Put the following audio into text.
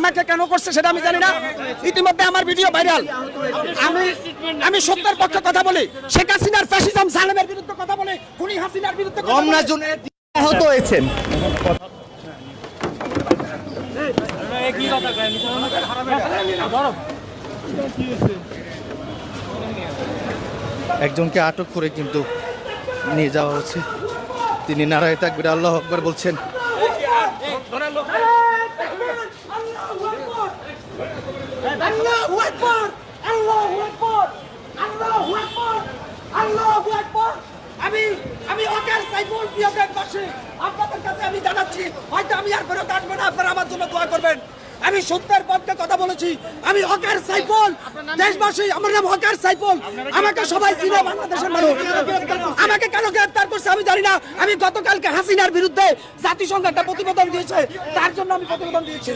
আমাকে কেন করছে সেটা আমি জানি না। ইতিমধ্যে আমার ভিডিও ভাইরাল। আমি সত্যের পক্ষে কথা বলি, শেখ হাসিনার ফ্যাসিজম জালেমের বিরুদ্ধে কথা বলি, খুনি হাসিনার বিরুদ্ধে কথা বলি। রমনা জোনে আহত হয়েছেন। একজনকে আটক করে কিন্তু নিয়ে যাওয়া হচ্ছে। তিনি নারায়ে তাকবীর আল্লাহু আকবার বলছেন। আল্লাহু আকবার, আল্লাহু আকবার, আল্লাহু আকবার, আল্লাহু আকবার। আমি ওকার সাইফুল প্রিয় দেশবাসী, আপনাদের কাছে আমি জানাচ্ছি, হয়তো আমি আর ফেরত আসবো না, আপনারা আমার জন্য দোয়া করবেন। আমি সত্যের পক্ষে কথা বলেছি। আমি হকার সাইফুল, দেশবাসী, আমার নাম হকার সাইফুল। আমাকে সবাই চিনে, বাংলাদেশের মানুষ। আমাকে কেন গ্রেফতার করছে আমি জানি না। আমি গতকালকে হাসিনার বিরুদ্ধে জাতিসংঘ একটা প্রতিবেদন দিয়েছে, তার জন্য আমি প্রতিবেদন দিয়েছি।